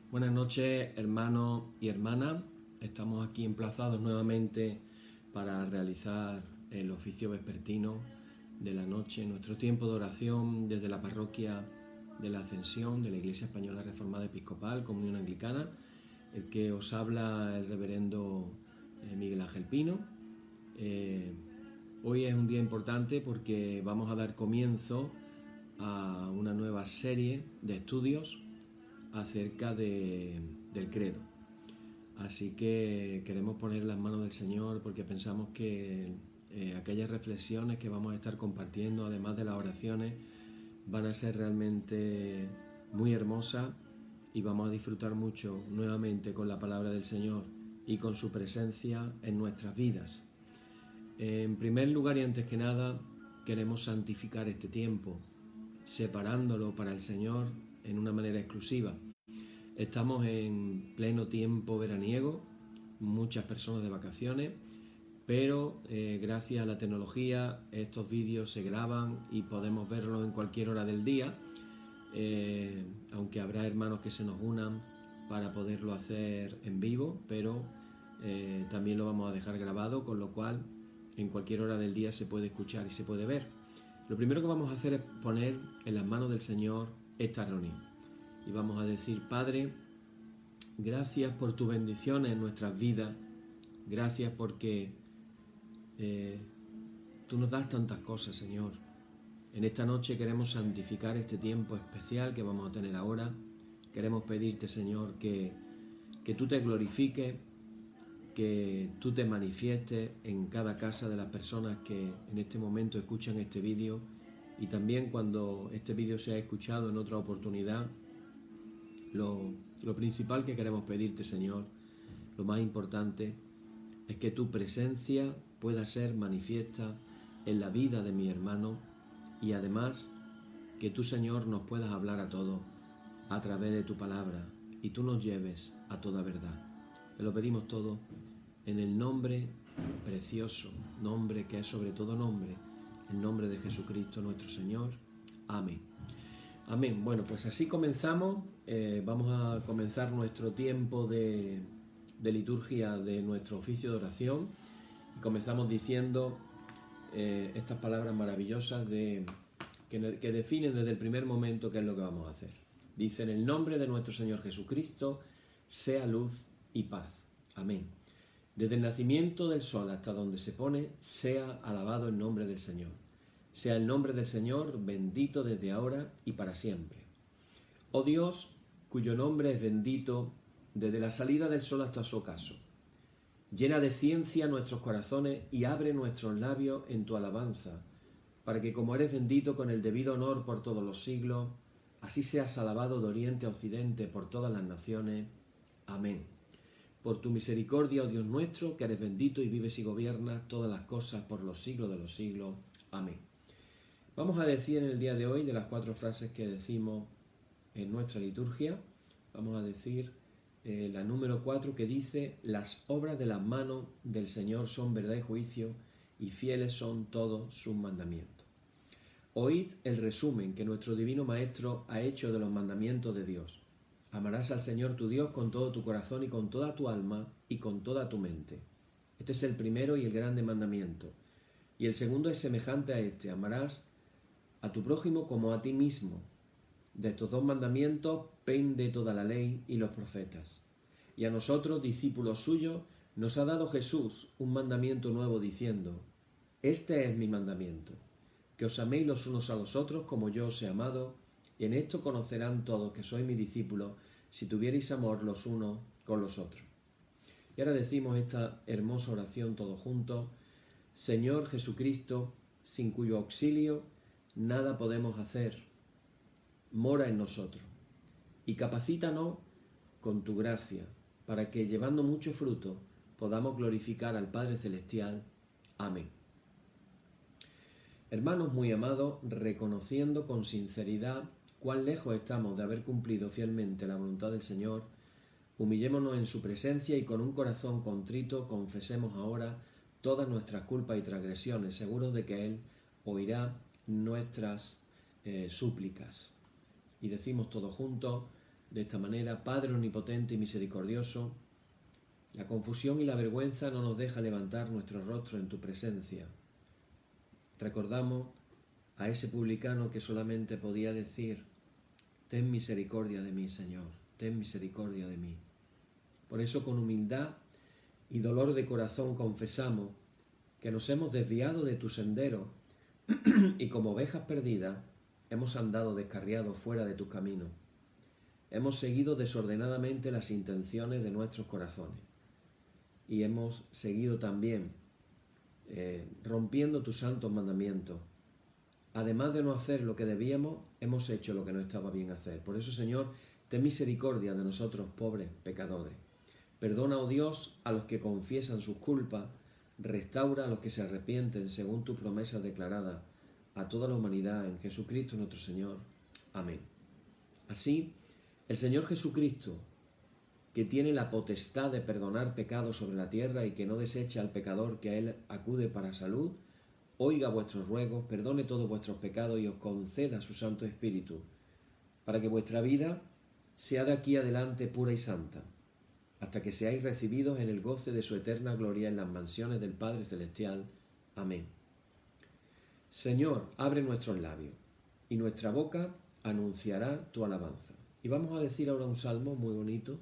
Buenas noches, hermanos y hermanas. Estamos aquí emplazados nuevamente para realizar el oficio vespertino de la noche, nuestro tiempo de oración desde la parroquia de la Ascensión de la Iglesia Española Reformada Episcopal, Comunión Anglicana. El que os habla el reverendo Miguel Ángel Pino. Hoy es un día importante porque vamos a dar comienzo a una nueva serie de estudios acerca del credo. Así que queremos poner las manos del Señor porque pensamos que aquellas reflexiones que vamos a estar compartiendo, además de las oraciones, van a ser realmente muy hermosas y vamos a disfrutar mucho nuevamente con la palabra del Señor y con su presencia en nuestras vidas. En primer lugar y antes que nada, queremos santificar este tiempo, separándolo para el Señor en una manera exclusiva. Estamos en pleno tiempo veraniego, muchas personas de vacaciones, pero gracias a la tecnología estos vídeos se graban y podemos verlos en cualquier hora del día, aunque habrá hermanos que se nos unan para poderlo hacer en vivo, pero también lo vamos a dejar grabado, con lo cual en cualquier hora del día se puede escuchar y se puede ver. Lo primero que vamos a hacer es poner en las manos del Señor esta reunión. Y vamos a decir: Padre, gracias por tu bendición en nuestras vidas. Gracias porque tú nos das tantas cosas, Señor. En esta noche queremos santificar este tiempo especial que vamos a tener ahora. Queremos pedirte, Señor, que tú te glorifiques, que tú te manifiestes en cada casa de las personas que en este momento escuchan este vídeo, y también cuando este vídeo sea escuchado en otra oportunidad. Lo principal que queremos pedirte, Señor, lo más importante, es que tu presencia pueda ser manifiesta en la vida de mi hermano, y además que tú, Señor, nos puedas hablar a todos a través de tu palabra y tú nos lleves a toda verdad. Te lo pedimos todo en el nombre precioso, nombre que es sobre todo nombre, el nombre de Jesucristo nuestro Señor. Amén. Amén. Bueno, pues así comenzamos. Vamos a comenzar nuestro tiempo de liturgia de nuestro oficio de oración. Y comenzamos diciendo estas palabras maravillosas que definen desde el primer momento qué es lo que vamos a hacer. Dice: en el nombre de nuestro Señor Jesucristo, sea luz y paz. Amén. Desde el nacimiento del sol hasta donde se pone, sea alabado el nombre del Señor. Sea el nombre del Señor bendito desde ahora y para siempre. Oh Dios, cuyo nombre es bendito desde la salida del sol hasta su ocaso, llena de ciencia nuestros corazones y abre nuestros labios en tu alabanza, para que, como eres bendito con el debido honor por todos los siglos, así seas alabado de oriente a occidente por todas las naciones. Amén. Por tu misericordia, oh Dios nuestro, que eres bendito y vives y gobiernas todas las cosas por los siglos de los siglos. Amén. Vamos a decir en el día de hoy, de las 4 frases que decimos en nuestra liturgia, vamos a decir la número 4, que dice: las obras de las manos del Señor son verdad y juicio, y fieles son todos sus mandamientos. Oíd el resumen que nuestro Divino Maestro ha hecho de los mandamientos de Dios. Amarás al Señor tu Dios con todo tu corazón y con toda tu alma y con toda tu mente. Este es el primero y el grande mandamiento. Y el segundo es semejante a este: amarás a tu prójimo como a ti mismo. De estos 2 mandamientos pende toda la ley y los profetas. Y a nosotros, discípulos suyos, nos ha dado Jesús un mandamiento nuevo, diciendo: este es mi mandamiento, que os améis los unos a los otros como yo os he amado, y en esto conocerán todos que sois mis discípulos, si tuvierais amor los unos con los otros. Y ahora decimos esta hermosa oración todos juntos: Señor Jesucristo, sin cuyo auxilio nada podemos hacer, mora en nosotros y capacítanos con tu gracia, para que, llevando mucho fruto, podamos glorificar al Padre Celestial. Amén. Hermanos muy amados, reconociendo con sinceridad cuán lejos estamos de haber cumplido fielmente la voluntad del Señor, humillémonos en su presencia y con un corazón contrito confesemos ahora todas nuestras culpas y transgresiones, seguros de que Él oirá nuestras súplicas. Y decimos todos juntos: de esta manera: Padre omnipotente y misericordioso, la confusión y la vergüenza no nos deja levantar nuestro rostro en tu presencia. Recordamos a ese publicano que solamente podía decir: ten misericordia de mí, Señor, ten misericordia de mí. Por eso, con humildad y dolor de corazón, confesamos que nos hemos desviado de tu sendero y como ovejas perdidas hemos andado descarriados fuera de tus caminos. Hemos seguido desordenadamente las intenciones de nuestros corazones y hemos seguido también rompiendo tus santos mandamientos. Además de no hacer lo que debíamos, hemos hecho lo que no estaba bien hacer. Por eso, Señor, ten misericordia de nosotros, pobres pecadores. Perdona, oh Dios, a los que confiesan sus culpas, restaura a los que se arrepienten según tu promesa declarada a toda la humanidad en Jesucristo nuestro Señor. Amén. Así, el Señor Jesucristo, que tiene la potestad de perdonar pecados sobre la tierra y que no desecha al pecador que a Él acude para salud, oiga vuestros ruegos, perdone todos vuestros pecados y os conceda su Santo Espíritu, para que vuestra vida sea de aquí adelante pura y santa, hasta que seáis recibidos en el goce de su eterna gloria en las mansiones del Padre Celestial. Amén. Señor, abre nuestros labios, y nuestra boca anunciará tu alabanza. Y vamos a decir ahora un salmo muy bonito,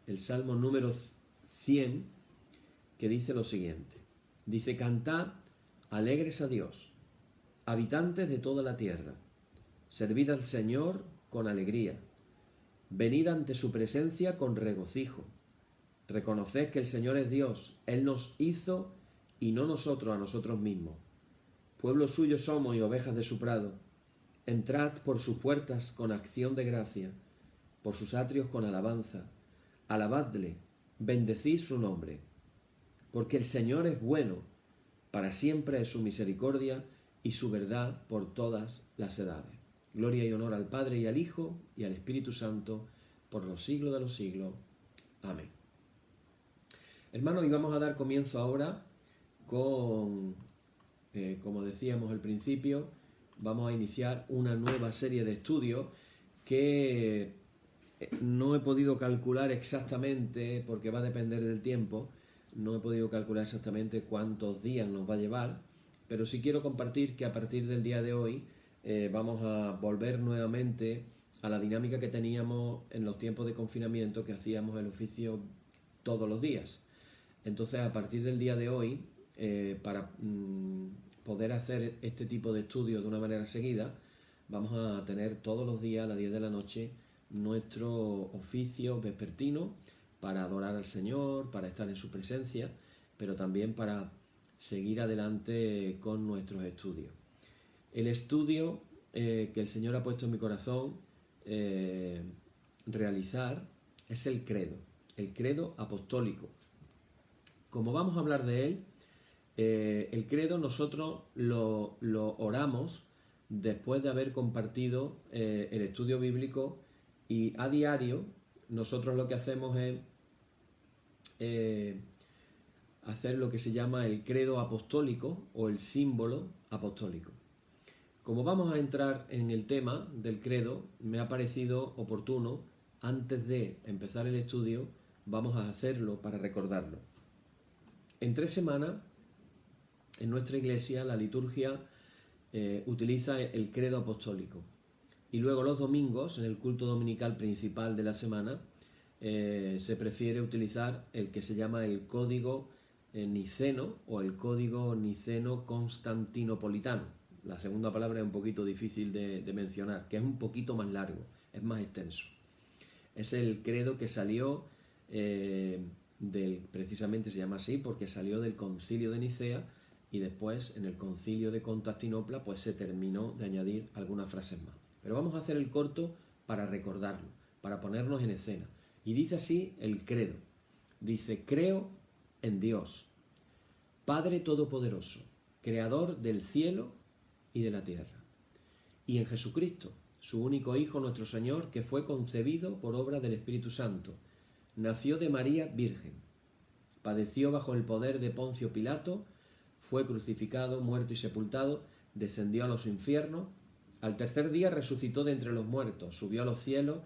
el Salmo número 100, que dice lo siguiente. Dice: cantad alegres a Dios, habitantes de toda la tierra, servid al Señor con alegría, venid ante su presencia con regocijo. Reconoced que el Señor es Dios, Él nos hizo y no nosotros a nosotros mismos. Pueblo suyo somos y ovejas de su prado. Entrad por sus puertas con acción de gracia, por sus atrios con alabanza. Alabadle, bendecid su nombre, porque el Señor es bueno, para siempre es su misericordia y su verdad por todas las edades. Gloria y honor al Padre y al Hijo y al Espíritu Santo, por los siglos de los siglos. Amén. Hermanos, y vamos a dar comienzo ahora con, como decíamos al principio, vamos a iniciar una nueva serie de estudios que no he podido calcular exactamente, porque va a depender del tiempo, no he podido calcular exactamente cuántos días nos va a llevar, pero sí quiero compartir que a partir del día de hoy vamos a volver nuevamente a la dinámica que teníamos en los tiempos de confinamiento, que hacíamos el oficio todos los días. Entonces, a partir del día de hoy, para poder hacer este tipo de estudios de una manera seguida, vamos a tener todos los días a las 10 de la noche nuestro oficio vespertino para adorar al Señor, para estar en su presencia, pero también para seguir adelante con nuestros estudios. El estudio que el Señor ha puesto en mi corazón realizar es el credo apostólico. Como vamos a hablar de él, el credo nosotros lo oramos después de haber compartido el estudio bíblico, y a diario nosotros lo que hacemos es hacer lo que se llama el credo apostólico o el símbolo apostólico. Como vamos a entrar en el tema del credo, me ha parecido oportuno, antes de empezar el estudio, vamos a hacerlo para recordarlo. En 3 semanas, en nuestra iglesia, la liturgia utiliza el credo apostólico. Y luego los domingos, en el culto dominical principal de la semana, se prefiere utilizar el que se llama el código niceno o el código niceno-constantinopolitano. La segunda palabra es un poquito difícil de mencionar, que es un poquito más largo, es más extenso. Es el credo que salió precisamente se llama así porque salió del concilio de Nicea, y después en el concilio de Constantinopla pues se terminó de añadir algunas frases más. Pero vamos a hacer el corto para recordarlo, para ponernos en escena. Y dice así el credo. Dice: creo en Dios, Padre Todopoderoso, Creador del cielo y de la tierra, y en Jesucristo, su único Hijo, nuestro Señor, que fue concebido por obra del Espíritu Santo, nació de María Virgen, padeció bajo el poder de Poncio Pilato, fue crucificado, muerto y sepultado, descendió a los infiernos, al tercer día resucitó de entre los muertos, subió a los cielos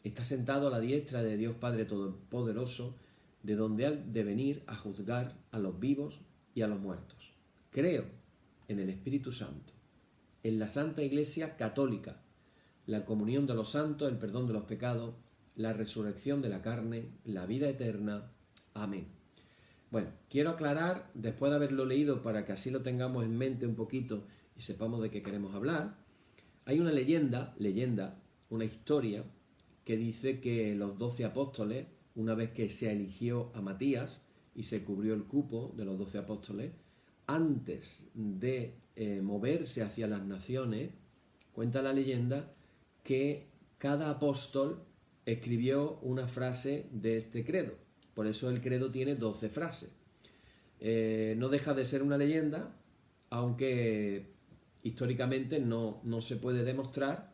está sentado a la diestra de Dios Padre Todopoderoso, de donde ha de venir a juzgar a los vivos y a los muertos. Creo en el Espíritu Santo, en la Santa Iglesia Católica, la comunión de los santos, el perdón de los pecados, la resurrección de la carne, la vida eterna. Amén. Bueno, quiero aclarar, después de haberlo leído, para que así lo tengamos en mente un poquito y sepamos de qué queremos hablar, hay una leyenda, una historia, que dice que los 12 apóstoles, una vez que se eligió a Matías y se cubrió el cupo de los 12 apóstoles, antes de moverse hacia las naciones, cuenta la leyenda que cada apóstol escribió una frase de este credo. Por eso el credo tiene 12 frases. No deja de ser una leyenda, aunque históricamente no se puede demostrar,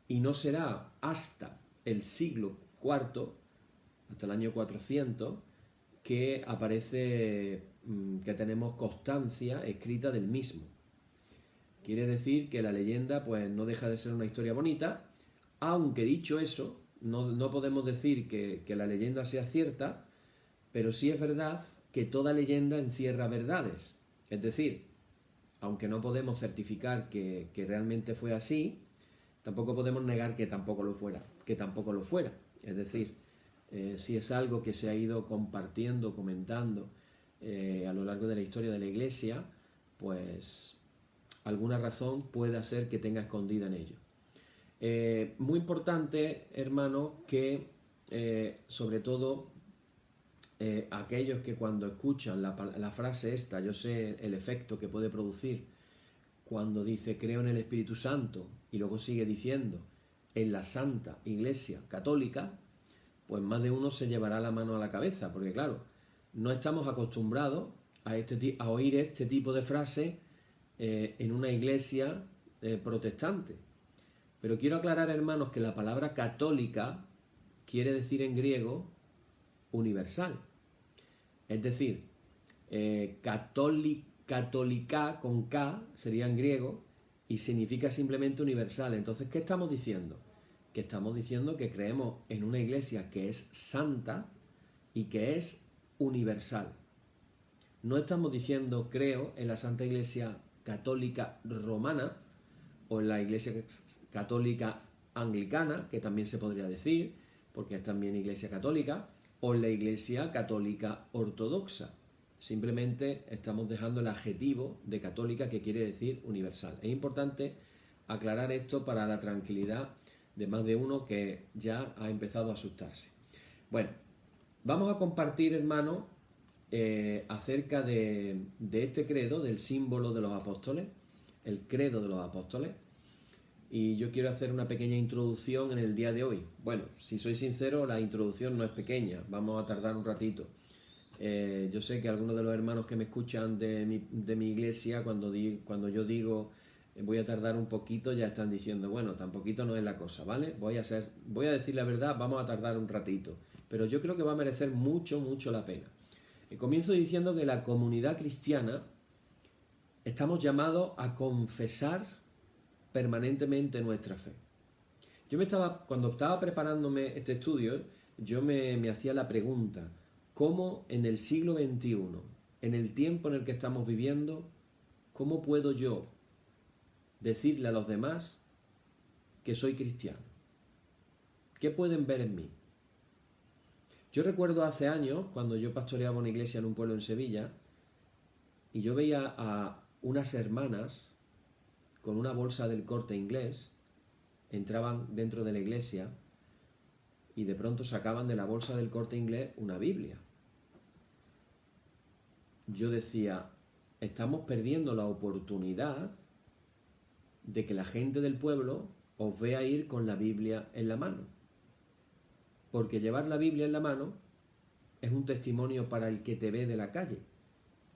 y no será hasta el siglo IV, hasta el año 400, que aparece, que tenemos constancia escrita del mismo. Quiere decir que la leyenda pues no deja de ser una historia bonita, aunque dicho eso, no podemos decir que la leyenda sea cierta, pero sí es verdad que toda leyenda encierra verdades. Es decir, aunque no podemos certificar que realmente fue así, tampoco podemos negar que tampoco lo fuera. Es decir, si es algo que se ha ido compartiendo, comentando a lo largo de la historia de la Iglesia, pues alguna razón puede ser que tenga escondida en ello. Muy importante, hermano, que sobre todo aquellos que cuando escuchan la frase esta, yo sé el efecto que puede producir cuando dice creo en el Espíritu Santo y luego sigue diciendo en la Santa Iglesia Católica, pues más de uno se llevará la mano a la cabeza, porque claro, no estamos acostumbrados a oír este tipo de frase en una iglesia protestante. Pero quiero aclarar, hermanos, que la palabra católica quiere decir en griego universal. Es decir, católica con K sería en griego y significa simplemente universal. Entonces, ¿qué estamos diciendo? Que estamos diciendo que creemos en una iglesia que es santa y que es universal. No estamos diciendo creo en la Santa Iglesia Católica Romana o en la Iglesia Católica Anglicana, que también se podría decir, porque es también Iglesia Católica, o en la Iglesia Católica Ortodoxa. Simplemente estamos dejando el adjetivo de católica, que quiere decir universal. Es importante aclarar esto para la tranquilidad de más de uno que ya ha empezado a asustarse. Bueno, vamos a compartir, hermano, acerca de este credo, del símbolo de los apóstoles, el credo de los apóstoles, y yo quiero hacer una pequeña introducción en el día de hoy. Bueno, si soy sincero, la introducción no es pequeña, vamos a tardar un ratito. Yo sé que algunos de los hermanos que me escuchan de mi iglesia, cuando yo digo voy a tardar un poquito, ya están diciendo, bueno, tan poquito no es la cosa, ¿vale? Voy a decir la verdad, vamos a tardar un ratito, pero yo creo que va a merecer mucho, mucho la pena. Comienzo diciendo que la comunidad cristiana estamos llamados a confesar permanentemente nuestra fe. Cuando estaba preparándome este estudio, yo me hacía la pregunta, ¿cómo en el siglo XXI, en el tiempo en el que estamos viviendo, cómo puedo yo decirle a los demás que soy cristiano? ¿Qué pueden ver en mí? Yo recuerdo hace años, cuando yo pastoreaba una iglesia en un pueblo en Sevilla, y yo veía a unas hermanas con una bolsa del Corte Inglés, entraban dentro de la iglesia y de pronto sacaban de la bolsa del Corte Inglés una Biblia. Yo decía, estamos perdiendo la oportunidad de que la gente del pueblo os vea ir con la Biblia en la mano. Porque llevar la Biblia en la mano es un testimonio para el que te ve de la calle.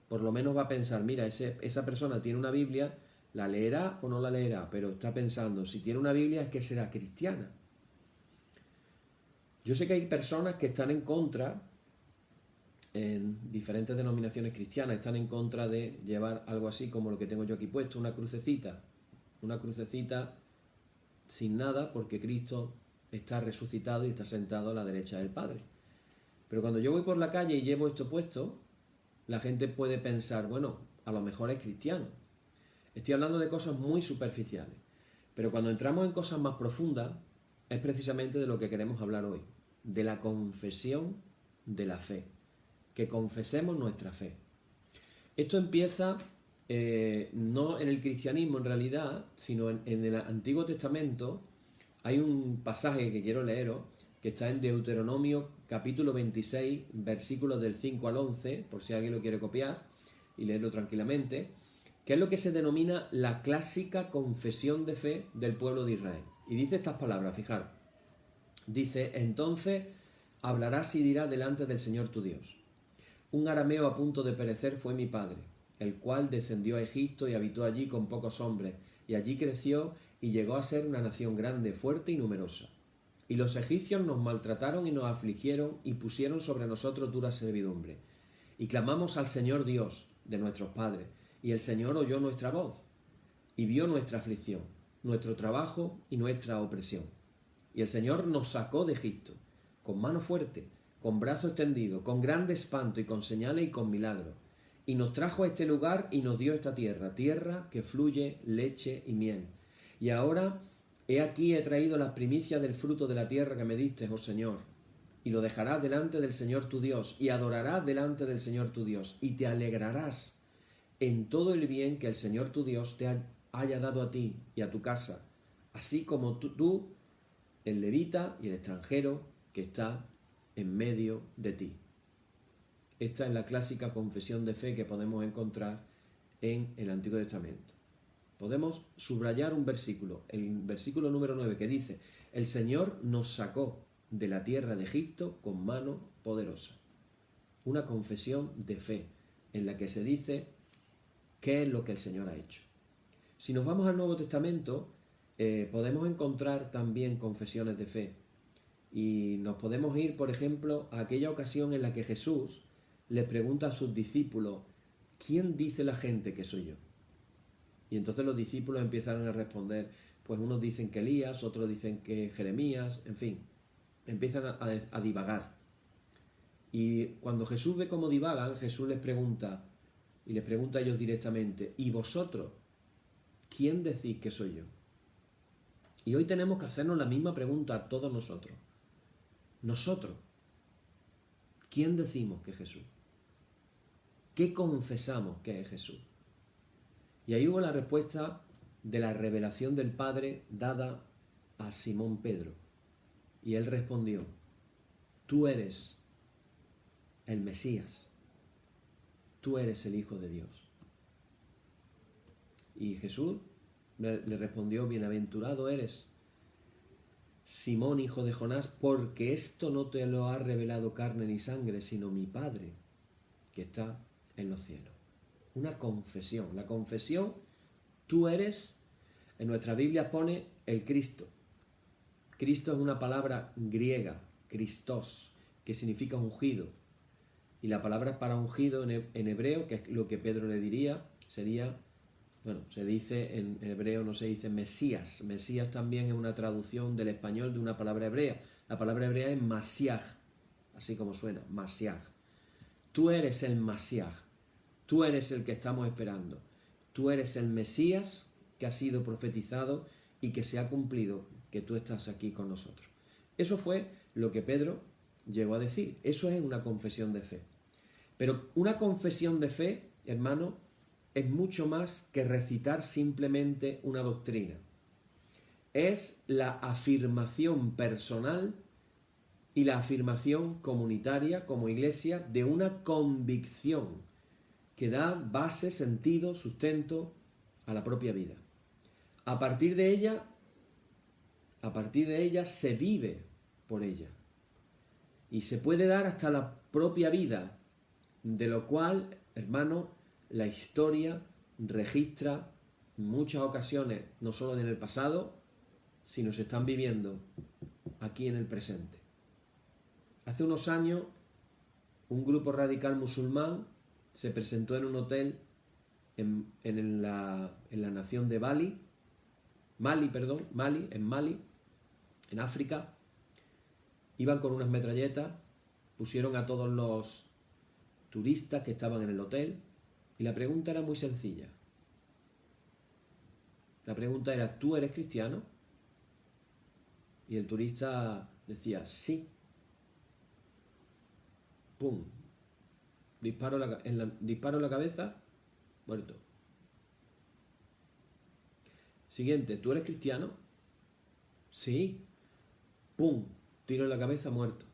Por lo menos va a pensar, mira, esa persona tiene una Biblia, la leerá o no la leerá, pero está pensando, si tiene una Biblia es que será cristiana. Yo sé que hay personas que están en contra, en diferentes denominaciones cristianas, están en contra de llevar algo así como lo que tengo yo aquí puesto, una crucecita sin nada, porque Cristo está resucitado y está sentado a la derecha del Padre. Pero cuando yo voy por la calle y llevo esto puesto, la gente puede pensar, bueno, a lo mejor es cristiano. Estoy hablando de cosas muy superficiales. Pero cuando entramos en cosas más profundas, es precisamente de lo que queremos hablar hoy, de la confesión de la fe, que confesemos nuestra fe. Esto empieza no en el cristianismo en realidad, sino en el Antiguo Testamento. Hay un pasaje que quiero leeros, que está en Deuteronomio capítulo 26, versículos del 5 al 11, por si alguien lo quiere copiar y leerlo tranquilamente, que es lo que se denomina la clásica confesión de fe del pueblo de Israel. Y dice estas palabras, fijaros. Dice, entonces hablarás y dirás delante del Señor tu Dios. Un arameo a punto de perecer fue mi padre, el cual descendió a Egipto y habitó allí con pocos hombres, y allí creció y llegó a ser una nación grande, fuerte y numerosa. Y los egipcios nos maltrataron y nos afligieron y pusieron sobre nosotros dura servidumbre. Y clamamos al Señor Dios de nuestros padres, y el Señor oyó nuestra voz, y vio nuestra aflicción, nuestro trabajo y nuestra opresión. Y el Señor nos sacó de Egipto, con mano fuerte, con brazo extendido, con grande espanto y con señales y con milagros. Y nos trajo a este lugar y nos dio esta tierra, tierra que fluye leche y miel. Y ahora, he aquí he traído las primicias del fruto de la tierra que me diste, oh Señor. Y lo dejarás delante del Señor tu Dios, y adorarás delante del Señor tu Dios, y te alegrarás en todo el bien que el Señor tu Dios te haya dado a ti y a tu casa, así como tú, el levita y el extranjero que está en medio de ti. Esta es la clásica confesión de fe que podemos encontrar en el Antiguo Testamento. Podemos subrayar un versículo, el versículo número 9, que dice, el Señor nos sacó de la tierra de Egipto con mano poderosa. Una confesión de fe en la que se dice qué es lo que el Señor ha hecho. Si nos vamos al Nuevo Testamento, podemos encontrar también confesiones de fe. Y nos podemos ir, por ejemplo, a aquella ocasión en la que Jesús le pregunta a sus discípulos, ¿quién dice la gente que soy yo? Y entonces los discípulos empiezan a responder, pues unos dicen que Elías, otros dicen que Jeremías, en fin, empiezan a divagar. Y cuando Jesús ve cómo divagan, Jesús les pregunta, y les pregunta a ellos directamente, ¿y vosotros? ¿Quién decís que soy yo? Y hoy tenemos que hacernos la misma pregunta a todos nosotros. Nosotros, ¿quién decimos que es Jesús? ¿Qué confesamos que es Jesús? Y ahí hubo la respuesta de la revelación del Padre dada a Simón Pedro. Y él respondió, tú eres el Mesías, tú eres el Hijo de Dios. Y Jesús le respondió, bienaventurado eres, Simón, hijo de Jonás, porque esto no te lo ha revelado carne ni sangre, sino mi Padre, que está en los cielos. Una confesión. La confesión, tú eres, en nuestra Biblia pone el Cristo. Cristo es una palabra griega, Christos, que significa ungido. Y la palabra para ungido en hebreo, que es lo que Pedro le diría, sería, bueno, se dice en hebreo, no se dice Mesías. Mesías también es una traducción del español de una palabra hebrea. La palabra hebrea es Masiaj, así como suena, Masiaj. Tú eres el Masiaj, tú eres el que estamos esperando. Tú eres el Mesías que ha sido profetizado y que se ha cumplido, que tú estás aquí con nosotros. Eso fue lo que Pedro llegó a decir. Eso es una confesión de fe. Pero una confesión de fe, hermano, es mucho más que recitar simplemente una doctrina. Es la afirmación personal y la afirmación comunitaria como iglesia de una convicción que da base, sentido, sustento a la propia vida. A partir de ella se vive por ella. Y se puede dar hasta la propia vida, de lo cual, hermano, la historia registra en muchas ocasiones, no solo en el pasado, sino se están viviendo aquí en el presente. Hace unos años, un grupo radical musulmán se presentó en un hotel en la nación de Mali, en África, Iban con unas metralletas, pusieron a todos los turistas que estaban en el hotel y la pregunta era muy sencilla. La pregunta era, ¿tú eres cristiano? Y el turista decía, sí. ¡Pum! Disparo en la cabeza, muerto. Siguiente, ¿tú eres cristiano? Sí. ¡Pum! Tiro en la cabeza, muerto.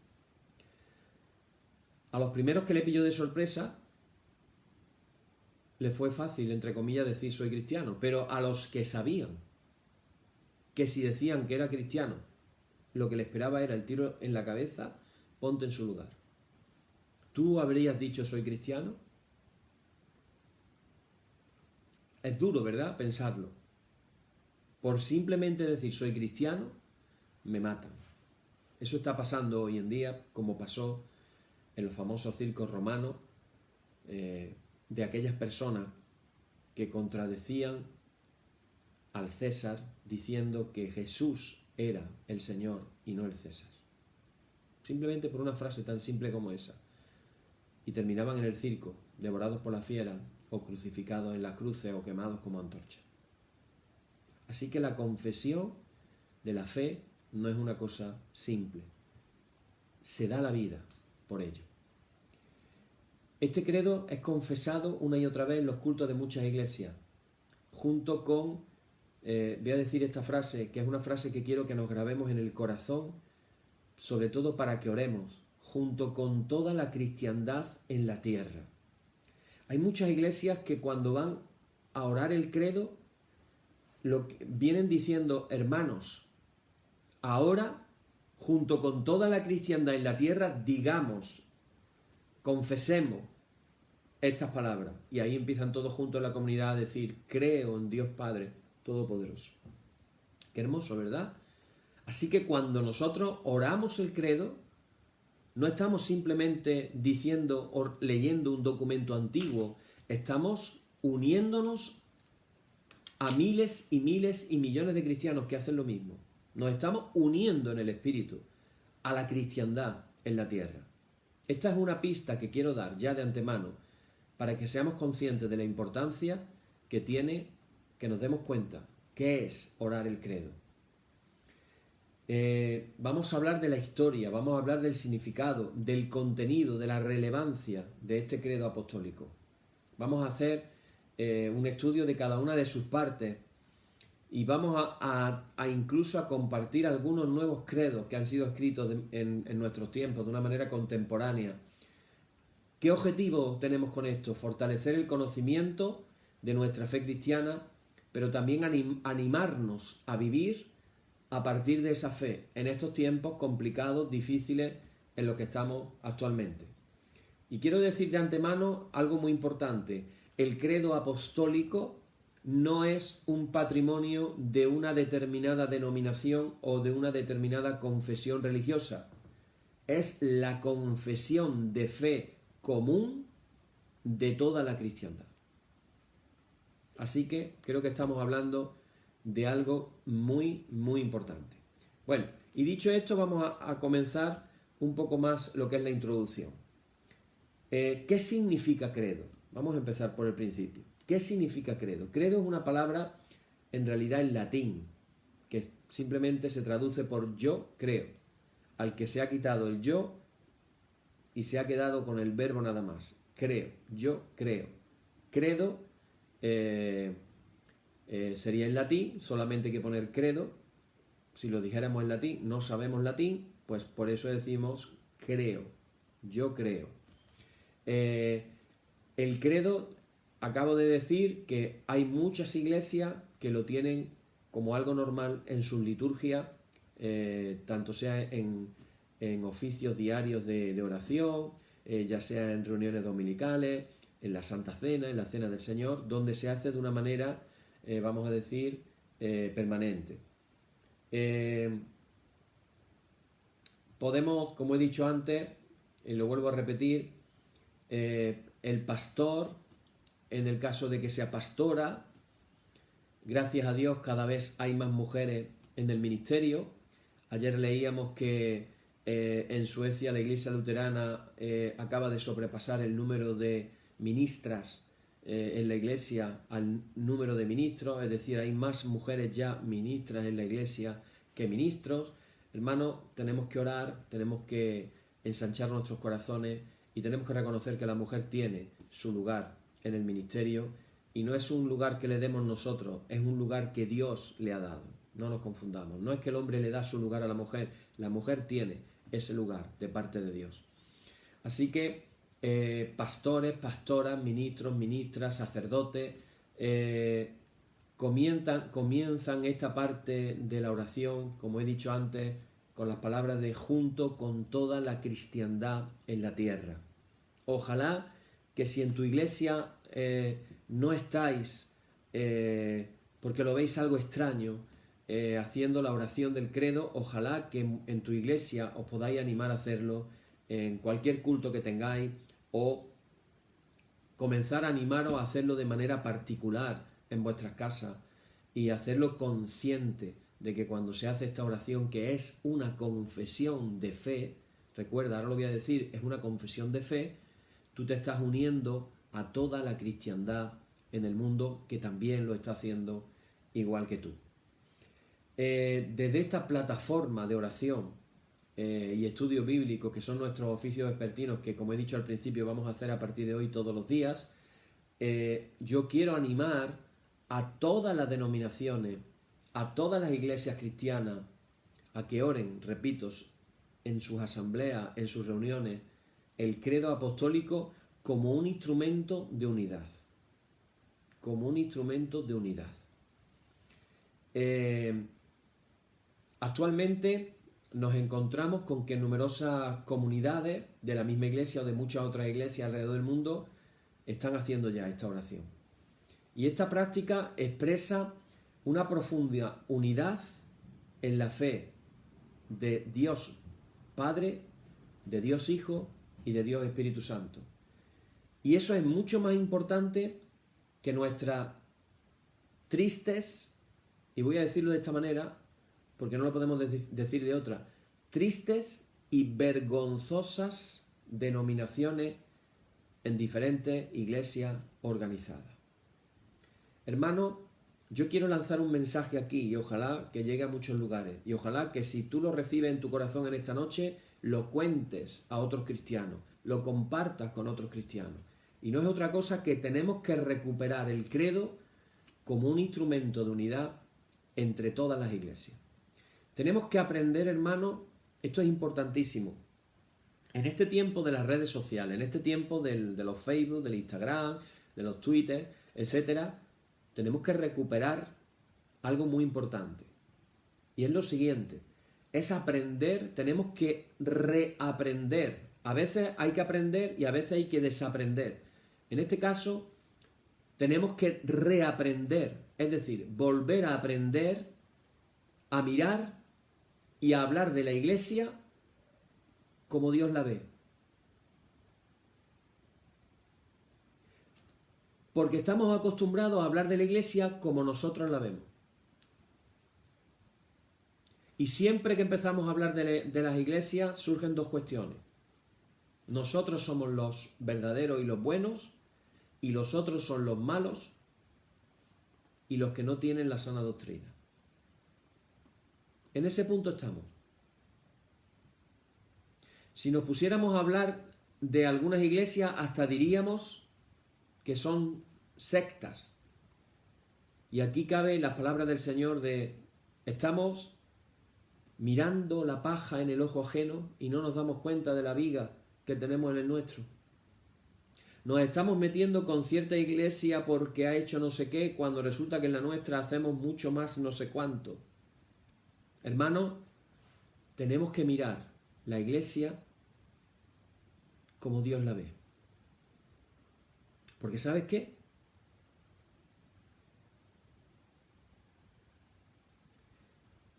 A los primeros que le pilló de sorpresa, le fue fácil, entre comillas, decir soy cristiano. Pero a los que sabían que si decían que era cristiano, lo que le esperaba era el tiro en la cabeza, ponte en su lugar. ¿Tú habrías dicho soy cristiano? Es duro, ¿verdad? Pensarlo. Por simplemente decir soy cristiano, me matan. Eso está pasando hoy en día, como pasó en los famosos circos romanos, de aquellas personas que contradecían al César diciendo que Jesús era el Señor y no el César. Simplemente por una frase tan simple como esa. Y terminaban en el circo, devorados por la fiera, o crucificados en las cruces, o quemados como antorchas. Así que la confesión de la fe no es una cosa simple. Se da la vida por ello. Este credo es confesado una y otra vez en los cultos de muchas iglesias, junto con, voy a decir esta frase, que es una frase que quiero que nos grabemos en el corazón, sobre todo para que oremos, junto con toda la cristiandad en la tierra. Hay muchas iglesias que cuando van a orar el credo, vienen diciendo, hermanos, ahora, junto con toda la cristiandad en la tierra, digamos, confesemos estas palabras. Y ahí empiezan todos juntos en la comunidad a decir, creo en Dios Padre Todopoderoso. Qué hermoso, ¿verdad? Así que cuando nosotros oramos el credo, no estamos simplemente diciendo o leyendo un documento antiguo, estamos uniéndonos a miles y miles y millones de cristianos que hacen lo mismo. Nos estamos uniendo en el espíritu a la cristiandad en la tierra. Esta es una pista que quiero dar ya de antemano para que seamos conscientes de la importancia que tiene que nos demos cuenta qué es orar el credo. Vamos a hablar de la historia, vamos a hablar del significado, del contenido, de la relevancia de este credo apostólico. Vamos a hacer un estudio de cada una de sus partes y vamos a incluso a compartir algunos nuevos credos que han sido escritos en nuestros tiempos de una manera contemporánea. ¿Qué objetivo tenemos con esto? Fortalecer el conocimiento de nuestra fe cristiana, pero también animarnos a vivir a partir de esa fe en estos tiempos complicados, difíciles en los que estamos actualmente. Y quiero decir de antemano algo muy importante. El credo apostólico no es un patrimonio de una determinada denominación o de una determinada confesión religiosa. Es la confesión de fe común de toda la cristiandad. Así que creo que estamos hablando de algo muy, muy importante. Bueno, y dicho esto, vamos a comenzar un poco más lo que es la introducción. ¿Qué significa credo? Vamos a empezar por el principio. ¿Qué significa credo? Credo es una palabra en realidad en latín, que simplemente se traduce por yo creo, al que se ha quitado el yo y se ha quedado con el verbo nada más. Creo, yo creo. Credo sería en latín, solamente hay que poner credo. Si lo dijéramos en latín, no sabemos latín, pues por eso decimos creo, yo creo. El credo, acabo de decir que hay muchas iglesias que lo tienen como algo normal en su liturgia, tanto sea en oficios diarios de oración, ya sea en reuniones dominicales, en la Santa Cena, en la Cena del Señor, donde se hace de una manera, vamos a decir, permanente. Podemos, como he dicho antes, y lo vuelvo a repetir, el pastor, en el caso de que sea pastora, gracias a Dios cada vez hay más mujeres en el ministerio. Ayer leíamos que En Suecia la Iglesia Luterana acaba de sobrepasar el número de ministras en la Iglesia al número de ministros, es decir, hay más mujeres ya ministras en la Iglesia que ministros. Hermanos, tenemos que orar, tenemos que ensanchar nuestros corazones y tenemos que reconocer que la mujer tiene su lugar en el ministerio y no es un lugar que le demos nosotros, es un lugar que Dios le ha dado. No nos confundamos, no es que el hombre le da su lugar a la mujer tiene ese lugar de parte de Dios. Así que pastores, pastoras, ministros, ministras, sacerdotes, comienzan esta parte de la oración, como he dicho antes, con las palabras de junto con toda la cristiandad en la tierra. Ojalá que si en tu iglesia no estáis, porque lo veis algo extraño, haciendo la oración del credo, ojalá que en tu iglesia os podáis animar a hacerlo en cualquier culto que tengáis o comenzar a animaros a hacerlo de manera particular en vuestras casas y hacerlo consciente de que cuando se hace esta oración, que es una confesión de fe, recuerda, ahora lo voy a decir, es una confesión de fe, tú te estás uniendo a toda la cristiandad en el mundo que también lo está haciendo igual que tú. Desde esta plataforma de oración y estudio bíblico, que son nuestros oficios vespertinos, que como he dicho al principio vamos a hacer a partir de hoy todos los días, yo quiero animar a todas las denominaciones, a todas las iglesias cristianas, a que oren, repito, en sus asambleas, en sus reuniones, el credo apostólico como un instrumento de unidad. Como un instrumento de unidad. Actualmente nos encontramos con que numerosas comunidades de la misma iglesia o de muchas otras iglesias alrededor del mundo están haciendo ya esta oración. Y esta práctica expresa una profunda unidad en la fe de Dios Padre, de Dios Hijo y de Dios Espíritu Santo. Y eso es mucho más importante que nuestras tristes, y voy a decirlo de esta manera, porque no lo podemos decir de otra, tristes y vergonzosas denominaciones en diferentes iglesias organizadas. Hermano, yo quiero lanzar un mensaje aquí y ojalá que llegue a muchos lugares. Y ojalá que si tú lo recibes en tu corazón en esta noche, lo cuentes a otros cristianos, lo compartas con otros cristianos. Y no es otra cosa que tenemos que recuperar el credo como un instrumento de unidad entre todas las iglesias. Tenemos que aprender, hermano, esto es importantísimo. En este tiempo de las redes sociales, en este tiempo de los Facebook, del Instagram, de los Twitter, etcétera, tenemos que recuperar algo muy importante. Y es lo siguiente, es aprender, tenemos que reaprender. A veces hay que aprender y a veces hay que desaprender. En este caso, tenemos que reaprender, es decir, volver a aprender, a mirar y a hablar de la iglesia como Dios la ve. Porque estamos acostumbrados a hablar de la iglesia como nosotros la vemos. Y siempre que empezamos a hablar de las iglesias surgen dos cuestiones. Nosotros somos los verdaderos y los buenos, y los otros son los malos y los que no tienen la sana doctrina. En ese punto estamos. Si nos pusiéramos a hablar de algunas iglesias, hasta diríamos que son sectas. Y aquí cabe las palabras del Señor de estamos mirando la paja en el ojo ajeno y no nos damos cuenta de la viga que tenemos en el nuestro. Nos estamos metiendo con cierta iglesia porque ha hecho no sé qué, cuando resulta que en la nuestra hacemos mucho más no sé cuánto. Hermanos, tenemos que mirar la iglesia como Dios la ve. Porque ¿sabes qué?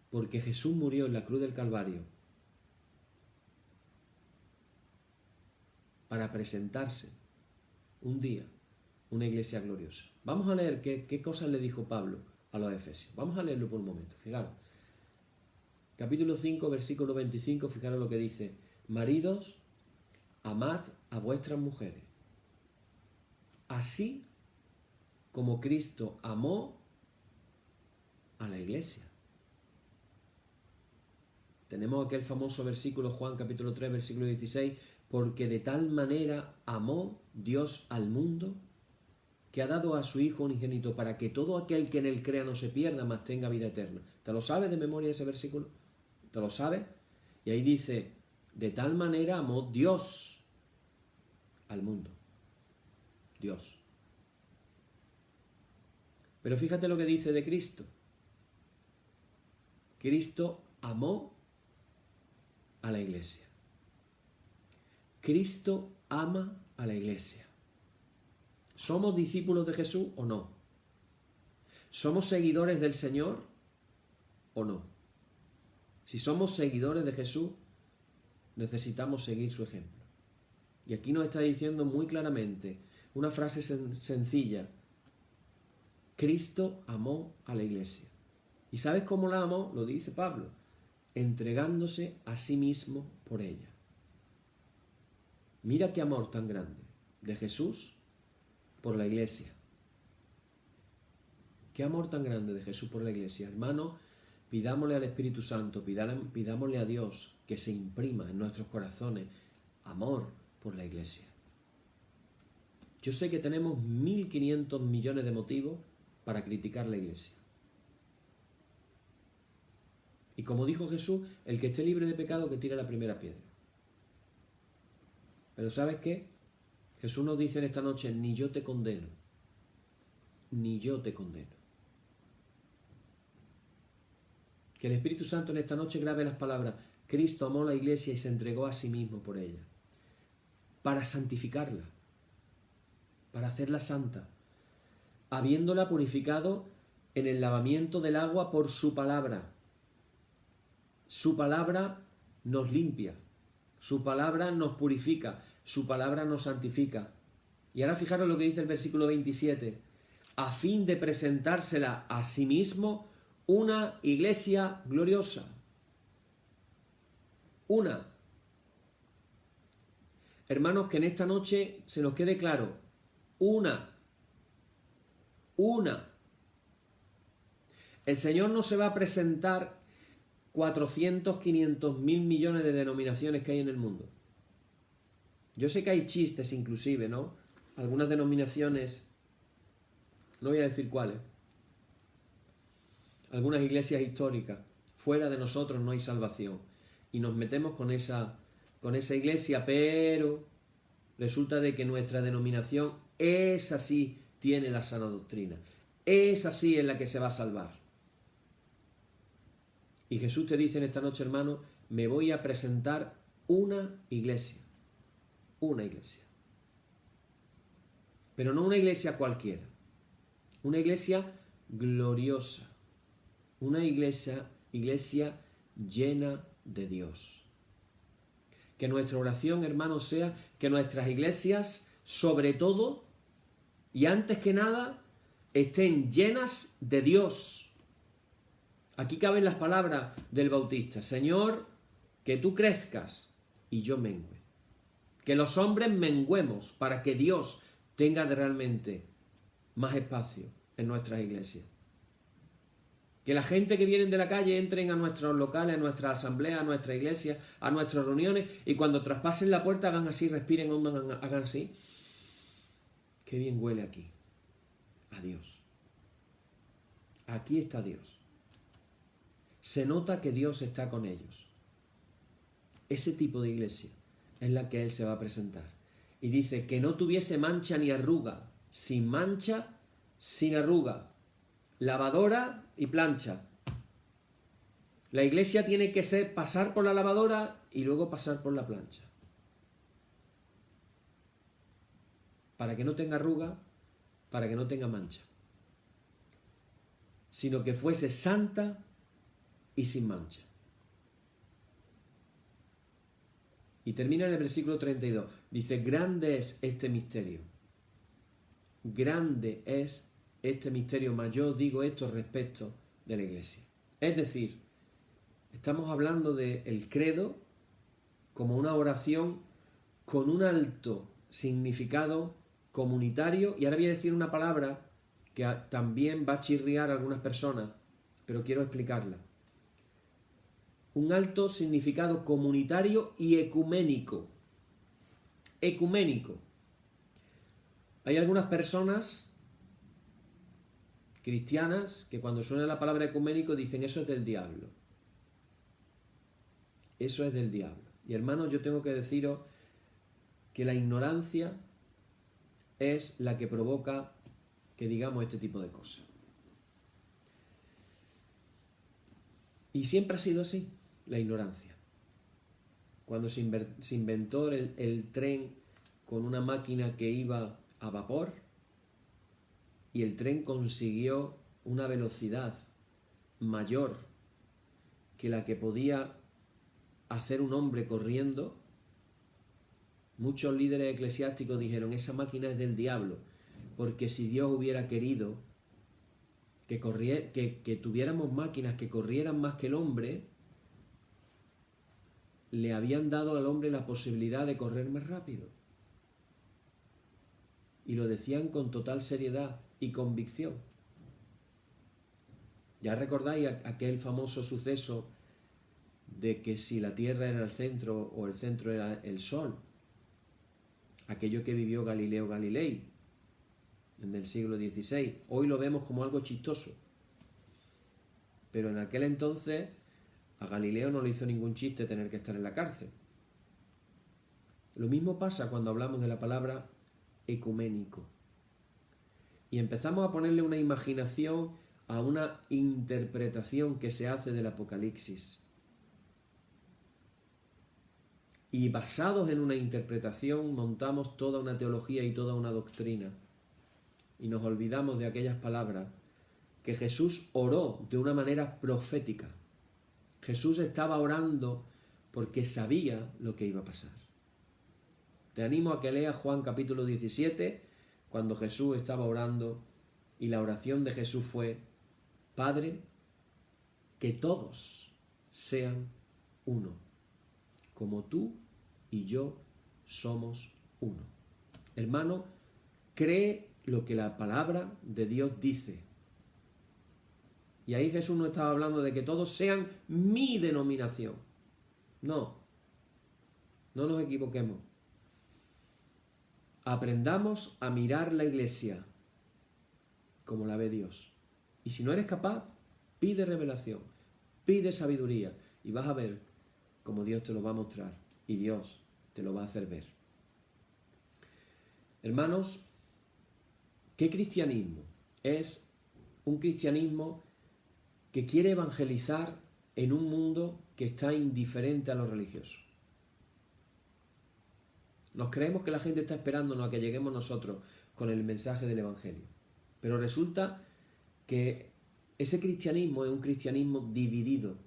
Porque Jesús murió en la cruz del Calvario para presentarse un día una iglesia gloriosa. Vamos a leer qué cosas le dijo Pablo a los efesios. Vamos a leerlo por un momento. Fijaros. Capítulo 5, versículo 25, fijaros lo que dice. Maridos, amad a vuestras mujeres, así como Cristo amó a la iglesia. Tenemos aquel famoso versículo, Juan capítulo 3, versículo 16, porque de tal manera amó Dios al mundo, que ha dado a su Hijo unigénito para que todo aquel que en él crea no se pierda, mas tenga vida eterna. ¿Te lo sabes de memoria ese versículo? ¿Te lo sabes? Y ahí dice, de tal manera amó Dios al mundo. Dios. Pero fíjate lo que dice de Cristo. Cristo amó a la iglesia. Cristo ama a la iglesia. ¿Somos discípulos de Jesús o no? ¿Somos seguidores del Señor o no? Si somos seguidores de Jesús, necesitamos seguir su ejemplo. Y aquí nos está diciendo muy claramente una frase sencilla. Cristo amó a la iglesia. ¿Y sabes cómo la amó? Lo dice Pablo, entregándose a sí mismo por ella. Mira qué amor tan grande de Jesús por la iglesia. Qué amor tan grande de Jesús por la iglesia. Hermano, pidámosle al Espíritu Santo, pidámosle a Dios que se imprima en nuestros corazones amor por la iglesia. Yo sé que tenemos 1.500 millones de motivos para criticar la iglesia. Y como dijo Jesús, el que esté libre de pecado que tire la primera piedra. Pero ¿sabes qué? Jesús nos dice en esta noche, ni yo te condeno, ni yo te condeno. Que el Espíritu Santo en esta noche grabe las palabras, Cristo amó la iglesia y se entregó a sí mismo por ella, para santificarla, para hacerla santa, habiéndola purificado en el lavamiento del agua por su palabra. Su palabra nos limpia, su palabra nos purifica, su palabra nos santifica. Y ahora fijaros lo que dice el versículo 27, a fin de presentársela a sí mismo una iglesia gloriosa. Una. Hermanos, que en esta noche se nos quede claro, una. El Señor no se va a presentar 400, 500 mil millones de denominaciones que hay en el mundo. Yo sé que hay chistes inclusive, ¿no? Algunas denominaciones, no voy a decir cuáles, algunas iglesias históricas, fuera de nosotros no hay salvación. Y nos metemos con esa iglesia, pero resulta de que nuestra denominación es así, tiene la sana doctrina. Es así en la que se va a salvar. Y Jesús te dice en esta noche, hermano, me voy a presentar una iglesia. Una iglesia. Pero no una iglesia cualquiera. Una iglesia gloriosa. Una iglesia llena de Dios. Que nuestra oración, hermano, sea que nuestras iglesias, sobre todo y antes que nada, estén llenas de Dios. Aquí caben las palabras del Bautista. Señor, que tú crezcas y yo mengüe. Que los hombres menguemos para que Dios tenga realmente más espacio en nuestras iglesias. Que la gente que viene de la calle entren a nuestros locales, a nuestras asambleas, a nuestra iglesia, a nuestras reuniones y cuando traspasen la puerta hagan así, respiren hondo, hagan así. Qué bien huele aquí. A Dios. Aquí está Dios. Se nota que Dios está con ellos. Ese tipo de iglesia es la que Él se va a presentar. Y dice que no tuviese mancha ni arruga, sin mancha, sin arruga, lavadora y plancha. La iglesia tiene que ser pasar por la lavadora y luego pasar por la plancha. Para que no tenga arruga, para que no tenga mancha. Sino que fuese santa y sin mancha. Y termina en el versículo 32. Dice, grande es este misterio. Grande es este misterio, mas yo digo esto respecto de la iglesia. Es decir, Estamos hablando del credo como una oración con un alto significado comunitario, y ahora voy a decir una palabra que también va a chirriar a algunas personas, pero quiero explicarla. Un alto significado comunitario y ecuménico. Ecuménico. Hay algunas personas cristianas que cuando suena la palabra ecuménico dicen eso es del diablo. Eso es del diablo. Y hermanos, yo tengo que deciros que la ignorancia es la que provoca que digamos este tipo de cosas. Y siempre ha sido así, la ignorancia. Cuando se inventó el tren con una máquina que iba a vapor, y el tren consiguió una velocidad mayor que la que podía hacer un hombre corriendo, muchos líderes eclesiásticos dijeron, esa máquina es del diablo, porque si Dios hubiera querido que tuviéramos máquinas que corrieran más que el hombre, le habían dado al hombre la posibilidad de correr más rápido. Y lo decían con total seriedad y convicción. Ya recordáis aquel famoso suceso de que si la Tierra era el centro o el centro era el Sol, aquello que vivió Galileo Galilei en el siglo XVI. Hoy lo vemos como algo chistoso, pero en aquel entonces a Galileo no le hizo ningún chiste tener que estar en la cárcel. Lo mismo pasa cuando hablamos de la palabra ecuménico y empezamos a ponerle una imaginación a una interpretación que se hace del Apocalipsis. Y basados en una interpretación montamos toda una teología y toda una doctrina. Y nos olvidamos de aquellas palabras que Jesús oró de una manera profética. Jesús estaba orando porque sabía lo que iba a pasar. Te animo a que leas Juan capítulo 17, cuando Jesús estaba orando, y la oración de Jesús fue, Padre, que todos sean uno, como tú y yo somos uno. Hermano, cree lo que la palabra de Dios dice. Y ahí Jesús no estaba hablando de que todos sean mi denominación. No nos equivoquemos. Aprendamos a mirar la iglesia como la ve Dios. Y si no eres capaz, pide revelación, pide sabiduría, y vas a ver cómo Dios te lo va a mostrar y Dios te lo va a hacer ver. Hermanos, ¿qué cristianismo? Es un cristianismo que quiere evangelizar en un mundo que está indiferente a lo religioso. Nos creemos que la gente está esperándonos a que lleguemos nosotros con el mensaje del Evangelio. Pero resulta que ese cristianismo es un cristianismo dividido.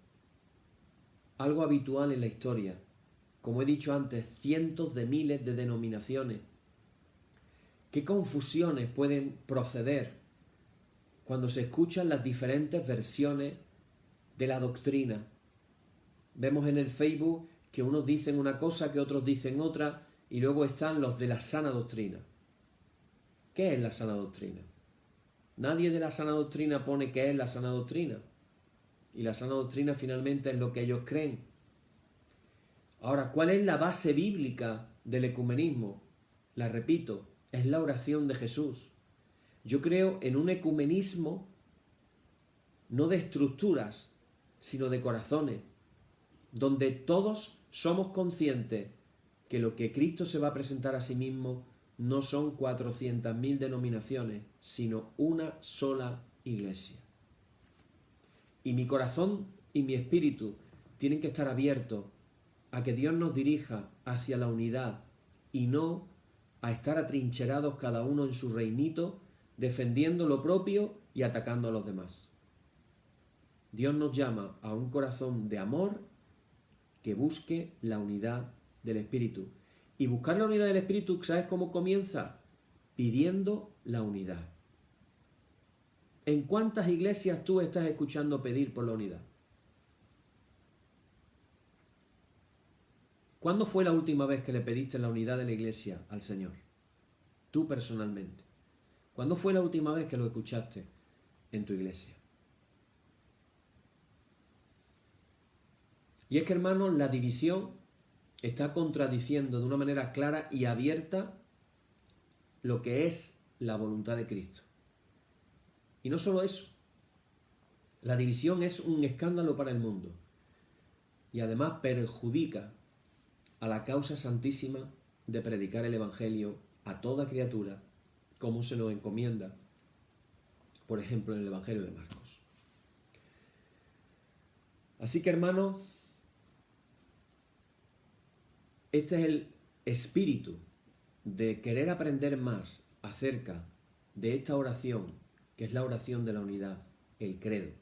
Algo habitual en la historia. Como he dicho antes, cientos de miles de denominaciones. ¿Qué confusiones pueden proceder cuando se escuchan las diferentes versiones de la doctrina? Vemos en el Facebook que unos dicen una cosa, que otros dicen otra, y luego están los de la sana doctrina. ¿Qué es la sana doctrina? Nadie de la sana doctrina pone qué es la sana doctrina. Y la sana doctrina finalmente es lo que ellos creen. Ahora, ¿cuál es la base bíblica del ecumenismo? La repito, es la oración de Jesús. Yo creo en un ecumenismo no de estructuras, sino de corazones, donde todos somos conscientes que lo que Cristo se va a presentar a sí mismo no son 400.000 denominaciones, sino una sola iglesia. Y mi corazón y mi espíritu tienen que estar abiertos a que Dios nos dirija hacia la unidad y no a estar atrincherados cada uno en su reinito, defendiendo lo propio y atacando a los demás. Dios nos llama a un corazón de amor que busque la unidad del Espíritu. Y buscar la unidad del Espíritu, ¿sabes cómo comienza? Pidiendo la unidad. ¿En cuántas iglesias tú estás escuchando pedir por la unidad? ¿Cuándo fue la última vez que le pediste la unidad de la iglesia al Señor? Tú personalmente. ¿Cuándo fue la última vez que lo escuchaste en tu iglesia? Y es que, hermanos, la división está contradiciendo de una manera clara y abierta lo que es la voluntad de Cristo. Y no solo eso, la división es un escándalo para el mundo y además perjudica a la causa santísima de predicar el Evangelio a toda criatura, como se nos encomienda, por ejemplo, en el Evangelio de Marcos. Así que, hermanos, este es el espíritu de querer aprender más acerca de esta oración, que es la oración de la unidad, el credo.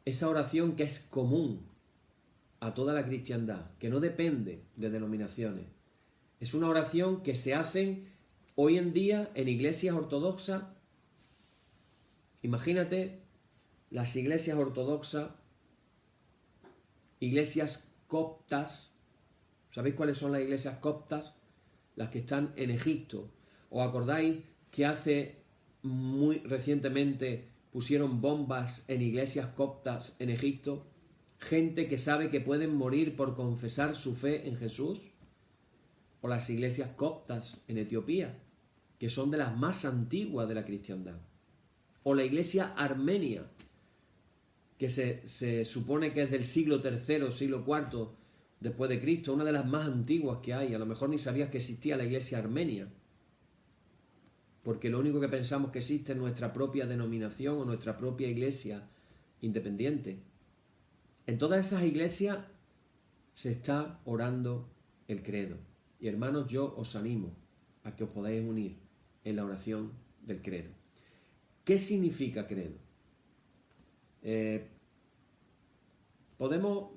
Esa oración que es común a toda la cristiandad, que no depende de denominaciones. Es una oración que se hace hoy en día en iglesias ortodoxas. Imagínate las iglesias ortodoxas, iglesias coptas. ¿Sabéis cuáles son las iglesias coptas? Las que están en Egipto. ¿Os acordáis que hace muy recientemente pusieron bombas en iglesias coptas en Egipto? Gente que sabe que pueden morir por confesar su fe en Jesús. O las iglesias coptas en Etiopía, que son de las más antiguas de la cristiandad. O la iglesia armenia, que se supone que es del siglo III, siglo IV después de Cristo, una de las más antiguas que hay. A lo mejor ni sabías que existía la iglesia armenia, porque lo único que pensamos que existe es nuestra propia denominación o nuestra propia iglesia independiente. En todas esas iglesias se está orando el credo. Y hermanos, yo os animo a que os podáis unir en la oración del credo. ¿Qué significa credo? Podemos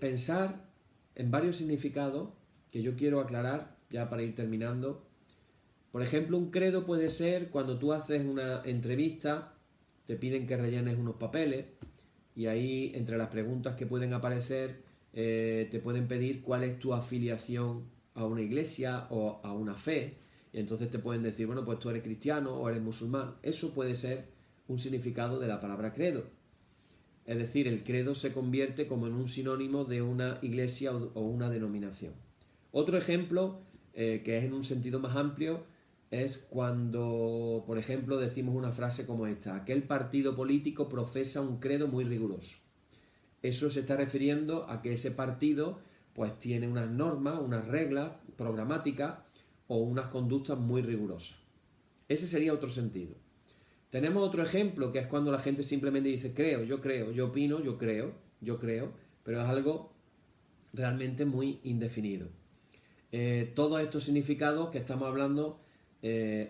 pensar en varios significados que yo quiero aclarar ya para ir terminando. Por ejemplo, un credo puede ser cuando tú haces una entrevista, te piden que rellenes unos papeles y ahí entre las preguntas que pueden aparecer te pueden pedir cuál es tu afiliación a una iglesia o a una fe, y entonces te pueden decir, bueno, pues tú eres cristiano o eres musulmán. Eso puede ser un significado de la palabra credo. Es decir, el credo se convierte como en un sinónimo de una iglesia o una denominación. Otro ejemplo, que es en un sentido más amplio, es cuando, por ejemplo, decimos una frase como esta: aquel partido político profesa un credo muy riguroso. Eso se está refiriendo a que ese partido pues tiene unas normas, unas reglas programáticas o unas conductas muy rigurosas. Ese sería otro sentido. Tenemos otro ejemplo, que es cuando la gente simplemente dice creo, yo opino, yo creo, pero es algo realmente muy indefinido. Todos estos significados que estamos hablando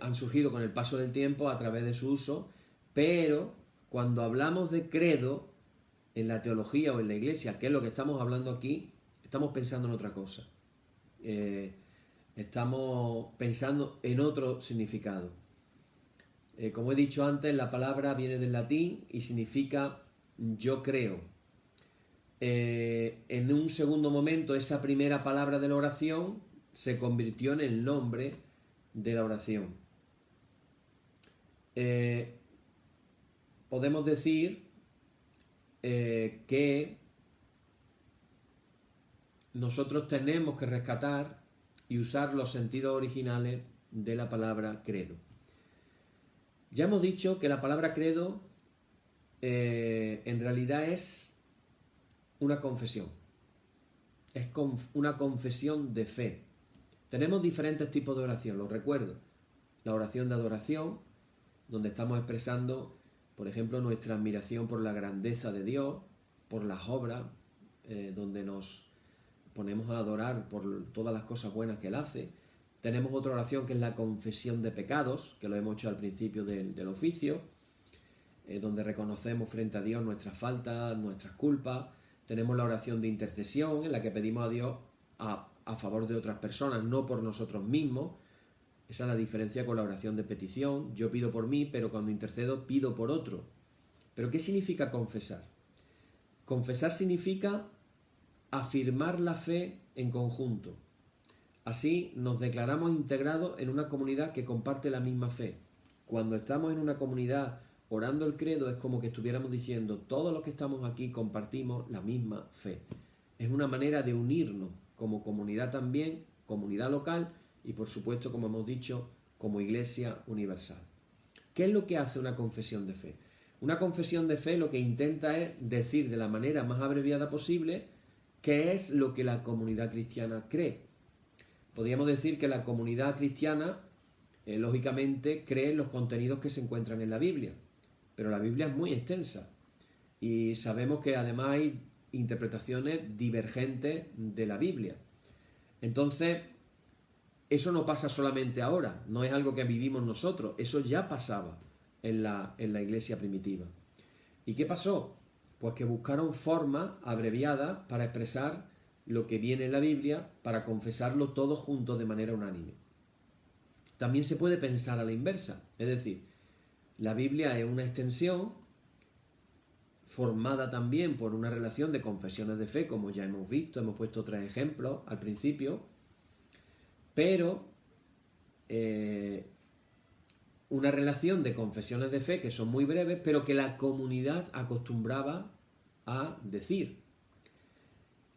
han surgido con el paso del tiempo a través de su uso, pero cuando hablamos de credo en la teología o en la iglesia, que es lo que estamos hablando aquí, estamos pensando en otra cosa. Estamos pensando en otro significado. Como he dicho antes, la palabra viene del latín y significa yo creo. En un segundo momento, esa primera palabra de la oración se convirtió en el nombre de la oración. Podemos decir que nosotros tenemos que rescatar y usar los sentidos originales de la palabra credo. Ya hemos dicho que la palabra credo en realidad es una confesión. Es una confesión de fe. Tenemos diferentes tipos de oración, lo recuerdo. La oración de adoración, donde estamos expresando, por ejemplo, nuestra admiración por la grandeza de Dios, por las obras, donde nos ponemos a adorar por todas las cosas buenas que Él hace. Tenemos otra oración que es la confesión de pecados, que lo hemos hecho al principio del oficio, donde reconocemos frente a Dios nuestras faltas, nuestras culpas. Tenemos la oración de intercesión, en la que pedimos a Dios a favor de otras personas, no por nosotros mismos. Esa es la diferencia con la oración de petición. Yo pido por mí, pero cuando intercedo pido por otro. ¿Pero qué significa confesar? Confesar significa afirmar la fe en conjunto. Así nos declaramos integrados en una comunidad que comparte la misma fe. Cuando estamos en una comunidad orando el credo, es como que estuviéramos diciendo, todos los que estamos aquí compartimos la misma fe. Es una manera de unirnos como comunidad también, comunidad local y por supuesto, como hemos dicho, como iglesia universal. ¿Qué es lo que hace una confesión de fe? Una confesión de fe lo que intenta es decir de la manera más abreviada posible qué es lo que la comunidad cristiana cree. Podríamos decir que la comunidad cristiana, lógicamente, cree en los contenidos que se encuentran en la Biblia, pero la Biblia es muy extensa y sabemos que además hay interpretaciones divergentes de la Biblia. Entonces, eso no pasa solamente ahora, no es algo que vivimos nosotros, eso ya pasaba en la iglesia primitiva. ¿Y qué pasó? Pues que buscaron formas abreviadas para expresar lo que viene en la Biblia, para confesarlo todos juntos de manera unánime. También se puede pensar a la inversa, es decir, la Biblia es una extensión formada también por una relación de confesiones de fe, como ya hemos visto, hemos puesto 3 ejemplos al principio, pero una relación de confesiones de fe que son muy breves, pero que la comunidad acostumbraba a decir.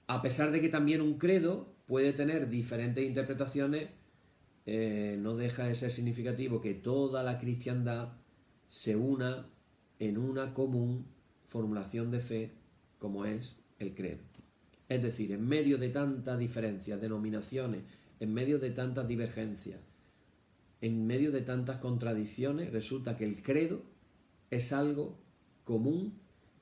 A pesar de que también un credo puede tener diferentes interpretaciones, no deja de ser significativo que toda la cristiandad se una en una común formulación de fe como es el credo. Es decir, en medio de tantas diferencias, denominaciones, en medio de tantas divergencias, en medio de tantas contradicciones, resulta que el credo es algo común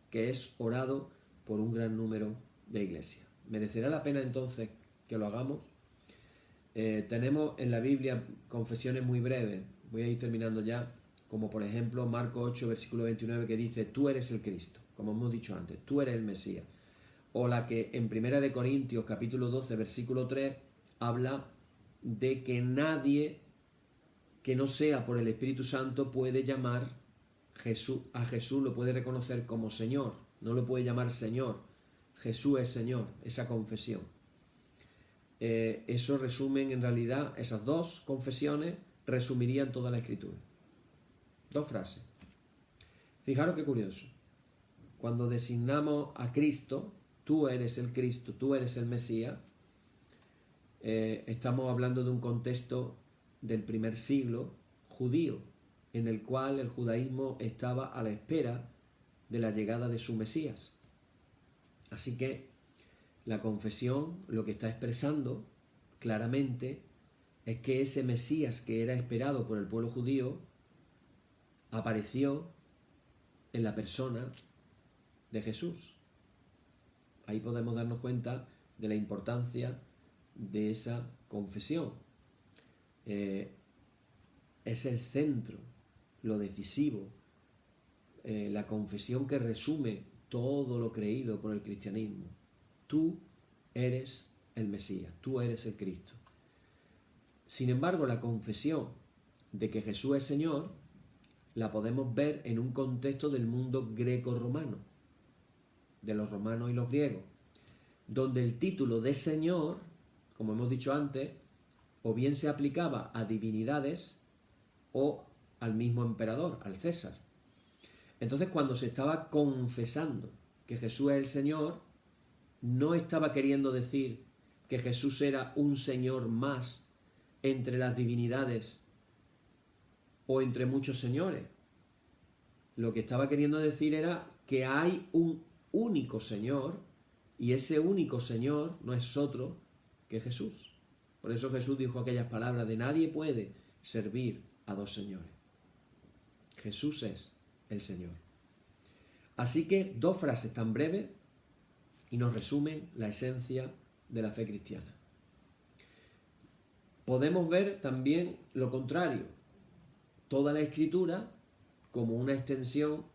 que es orado por un gran número de iglesias. ¿Merecerá la pena entonces que lo hagamos? Tenemos en la Biblia confesiones muy breves, voy a ir terminando ya, como por ejemplo Marcos 8, versículo 29, que dice, tú eres el Cristo, como hemos dicho antes, tú eres el Mesías. O la que en 1 Corintios capítulo 12, versículo 3, habla de que nadie que no sea por el Espíritu Santo puede llamar a Jesús, lo puede reconocer como Señor, no lo puede llamar Señor. Jesús es Señor, esa confesión. Eso resumen en realidad, esas 2 confesiones resumirían toda la Escritura. 2 frases. Fijaros qué curioso. Cuando designamos a Cristo, tú eres el Cristo, tú eres el Mesías, estamos hablando de un contexto del primer siglo judío, en el cual el judaísmo estaba a la espera de la llegada de su Mesías. Así que la confesión lo que está expresando claramente es que ese Mesías que era esperado por el pueblo judío apareció en la persona de Jesús. Ahí podemos darnos cuenta de la importancia de esa confesión. Es el centro, lo decisivo, la confesión que resume todo lo creído por el cristianismo. Tú eres el Mesías, tú eres el Cristo. Sin embargo, la confesión de que Jesús es Señor la podemos ver en un contexto del mundo greco-romano, de los romanos y los griegos, donde el título de Señor, como hemos dicho antes, o bien se aplicaba a divinidades o al mismo emperador, al César. Entonces, cuando se estaba confesando que Jesús es el Señor, no estaba queriendo decir que Jesús era un Señor más entre las divinidades o entre muchos señores. Lo que estaba queriendo decir era que hay un único Señor y ese único Señor no es otro que Jesús. Por eso Jesús dijo aquellas palabras de nadie puede servir a 2 señores. Jesús es el Señor. Así que 2 frases tan breves y nos resumen la esencia de la fe cristiana. Podemos ver también lo contrario, toda la Escritura como una extensión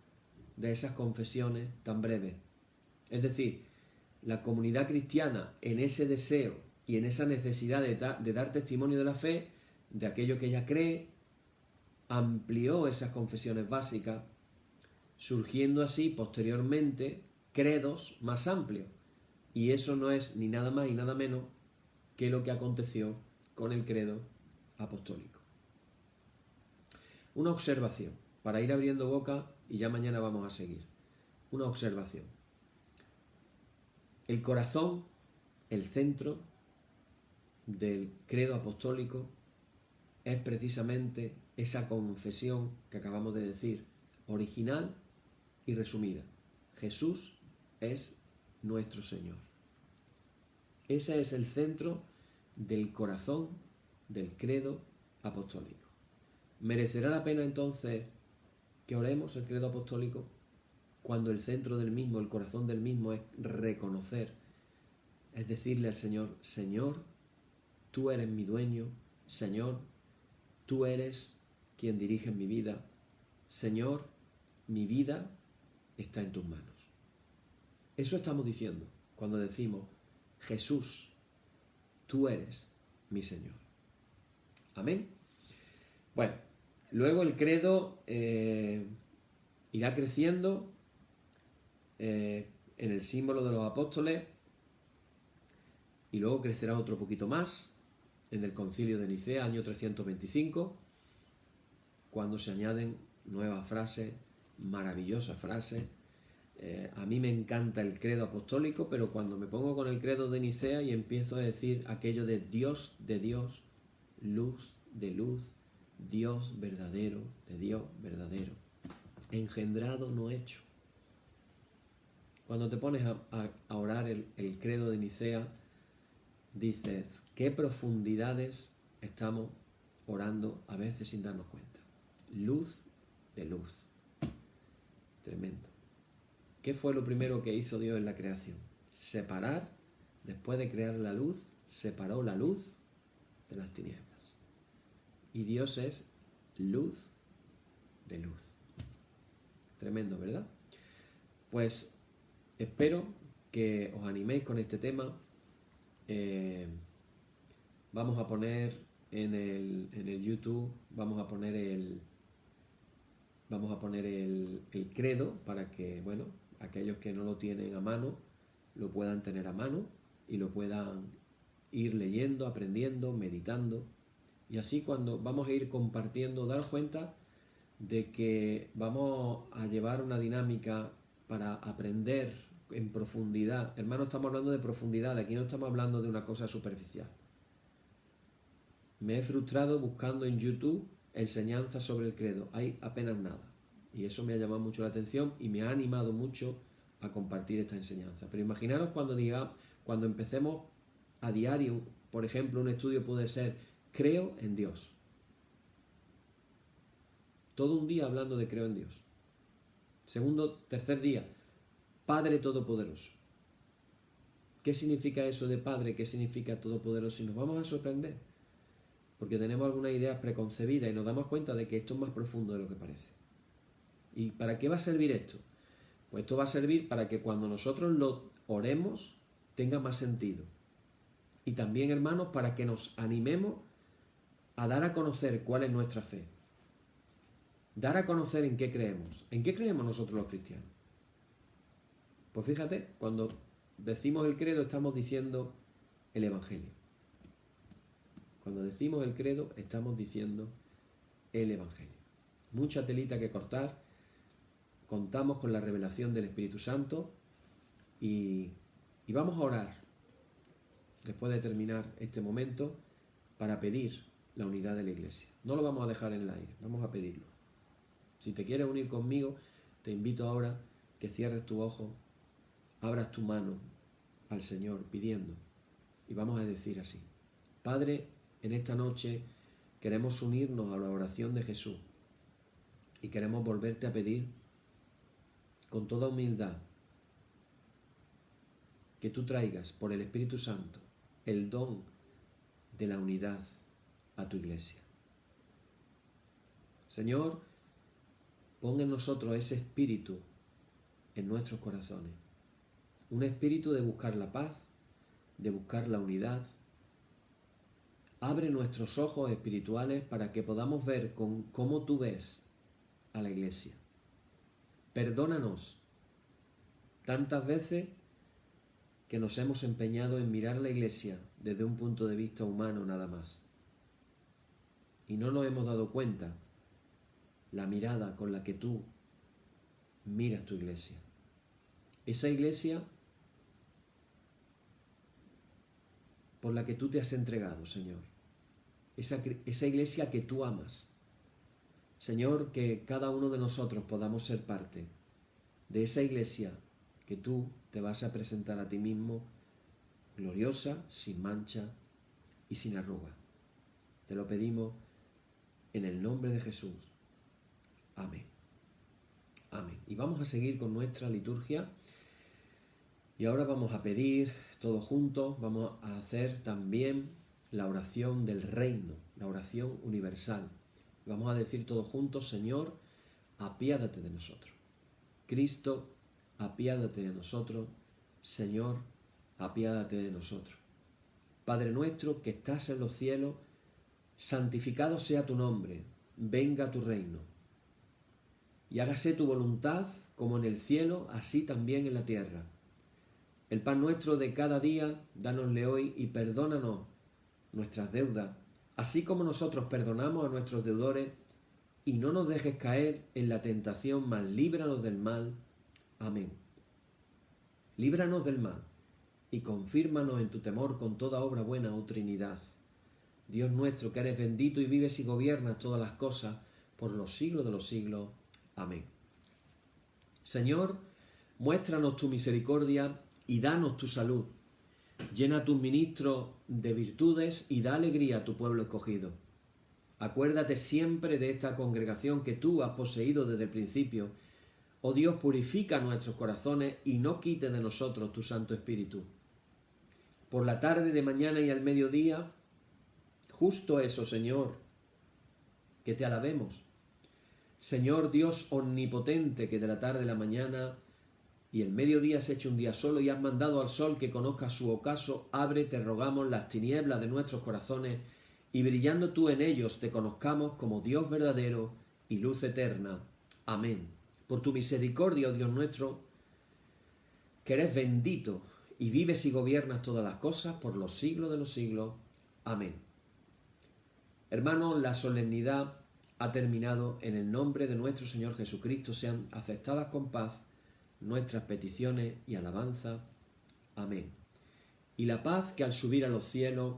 de esas confesiones tan breves. Es decir, la comunidad cristiana en ese deseo y en esa necesidad de dar testimonio de la fe, de aquello que ella cree, amplió esas confesiones básicas, surgiendo así posteriormente credos más amplios, Y eso no es ni nada más y nada menos que lo que aconteció con el credo apostólico. Una observación, para ir abriendo boca y ya mañana vamos a seguir. Una observación. El corazón, el centro del credo apostólico es precisamente esa confesión que acabamos de decir, original y resumida. Jesús es nuestro Señor. Ese es el centro del corazón del credo apostólico. ¿Merecerá la pena entonces que oremos el credo apostólico cuando el centro del mismo, el corazón del mismo es reconocer, es decirle al Señor, Señor, tú eres mi dueño, Señor, tú eres quien dirige mi vida, Señor, mi vida está en tus manos? Eso estamos diciendo cuando decimos, Jesús, tú eres mi Señor. Amén. Bueno, luego el credo irá creciendo en el símbolo de los apóstoles y luego crecerá otro poquito más en el Concilio de Nicea, año 325, cuando se añaden nuevas frases, maravillosas frases. A mí me encanta el credo apostólico, pero cuando me pongo con el credo de Nicea y empiezo a decir aquello de Dios, luz de luz, Dios verdadero, de Dios verdadero, engendrado no hecho. Cuando te pones a orar el credo de Nicea, dices, qué profundidades estamos orando a veces sin darnos cuenta. Luz de luz. Tremendo. ¿Qué fue lo primero que hizo Dios en la creación? Separar, después de crear la luz, separó la luz de las tinieblas. Y Dios es luz de luz. Tremendo, ¿verdad? Pues espero que os animéis con este tema. Vamos a poner en el YouTube, vamos a poner el credo para que, bueno, aquellos que no lo tienen a mano, lo puedan tener a mano y lo puedan ir leyendo, aprendiendo, meditando. Y así cuando vamos a ir compartiendo, daros cuenta de que vamos a llevar una dinámica para aprender en profundidad. Hermanos, estamos hablando de profundidad, aquí no estamos hablando de una cosa superficial. Me he frustrado buscando en YouTube enseñanzas sobre el credo. Hay apenas nada. Y eso me ha llamado mucho la atención y me ha animado mucho a compartir esta enseñanza. Pero imaginaros cuando empecemos a diario, por ejemplo, un estudio puede ser creo en Dios. Todo un día hablando de creo en Dios. Tercer día, Padre Todopoderoso. ¿Qué significa eso de Padre? ¿Qué significa Todopoderoso? Y nos vamos a sorprender. Porque tenemos algunas ideas preconcebidas y nos damos cuenta de que esto es más profundo de lo que parece. ¿Y para qué va a servir esto? Pues esto va a servir para que cuando nosotros lo oremos tenga más sentido. Y también, hermanos, para que nos animemos a dar a conocer cuál es nuestra fe. Dar a conocer en qué creemos. ¿En qué creemos nosotros los cristianos? Pues fíjate, cuando decimos el credo estamos diciendo el Evangelio. Cuando decimos el credo estamos diciendo el Evangelio. Mucha telita que cortar. Contamos con la revelación del Espíritu Santo y vamos a orar después de terminar este momento para pedir la unidad de la Iglesia. No lo vamos a dejar en el aire, vamos a pedirlo. Si te quieres unir conmigo, te invito ahora que cierres tu ojo, abras tu mano al Señor pidiendo y vamos a decir así: Padre, en esta noche queremos unirnos a la oración de Jesús y queremos volverte a pedir con toda humildad que tú traigas por el Espíritu Santo el don de la unidad a tu Iglesia. Señor, pon en nosotros ese espíritu en nuestros corazones, un espíritu de buscar la paz, de buscar la unidad. Abre nuestros ojos espirituales para que podamos ver cómo tú ves a la Iglesia. Perdónanos tantas veces que nos hemos empeñado en mirar la Iglesia desde un punto de vista humano nada más. Y no nos hemos dado cuenta la mirada con la que tú miras tu Iglesia. Esa Iglesia por la que tú te has entregado, Señor. Esa Iglesia que tú amas. Señor, que cada uno de nosotros podamos ser parte de esa Iglesia que tú te vas a presentar a ti mismo, gloriosa, sin mancha y sin arruga. Te lo pedimos en el nombre de Jesús. Amén. Amén. Y vamos a seguir con nuestra liturgia. Y ahora vamos a pedir todos juntos, vamos a hacer también la oración del reino, la oración universal. Vamos a decir todos juntos: Señor, apiádate de nosotros. Cristo, apiádate de nosotros. Señor, apiádate de nosotros. Padre nuestro que estás en los cielos, santificado sea tu nombre, venga tu reino. Y hágase tu voluntad como en el cielo, así también en la tierra. El pan nuestro de cada día, dánosle hoy y perdónanos nuestras deudas, así como nosotros perdonamos a nuestros deudores, y no nos dejes caer en la tentación, mas líbranos del mal. Amén. Líbranos del mal y confírmanos en tu temor con toda obra buena, oh Trinidad. Dios nuestro, que eres bendito y vives y gobiernas todas las cosas por los siglos de los siglos. Amén. Señor, muéstranos tu misericordia y danos tu salud. Llena a tus ministros de virtudes y da alegría a tu pueblo escogido. Acuérdate siempre de esta congregación que tú has poseído desde el principio. Oh Dios, purifica nuestros corazones y no quite de nosotros tu Santo Espíritu. Por la tarde, de mañana y al mediodía, justo eso, Señor, que te alabemos. Señor Dios omnipotente, que de la tarde a la mañana y el mediodía has hecho un día solo y has mandado al sol que conozca su ocaso, abre, te rogamos, las tinieblas de nuestros corazones, y brillando tú en ellos te conozcamos como Dios verdadero y luz eterna. Amén. Por tu misericordia, oh Dios nuestro, que eres bendito y vives y gobiernas todas las cosas por los siglos de los siglos. Amén. Hermanos, la solemnidad ha terminado. En el nombre de nuestro Señor Jesucristo sean aceptadas con paz nuestras peticiones y alabanza. Amén. Y la paz que al subir a los cielos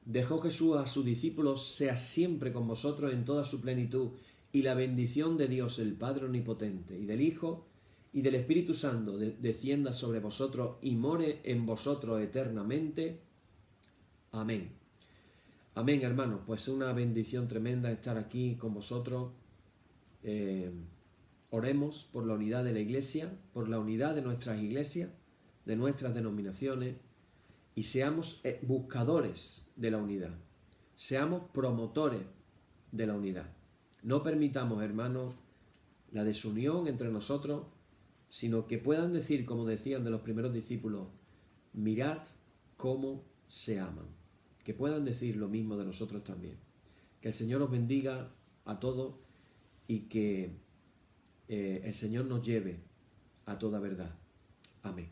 dejó Jesús a sus discípulos sea siempre con vosotros en toda su plenitud, y la bendición de Dios el Padre Omnipotente y del Hijo y del Espíritu Santo descienda sobre vosotros y more en vosotros eternamente. Amén. Amén, hermanos. Pues es una bendición tremenda estar aquí con vosotros. Oremos por la unidad de la Iglesia, por la unidad de nuestras iglesias, de nuestras denominaciones, y seamos buscadores de la unidad. Seamos promotores de la unidad. No permitamos, hermanos, la desunión entre nosotros, sino que puedan decir, como decían de los primeros discípulos, mirad cómo se aman. Que puedan decir lo mismo de nosotros también. Que el Señor os bendiga a todos y que el Señor nos lleve a toda verdad. Amén.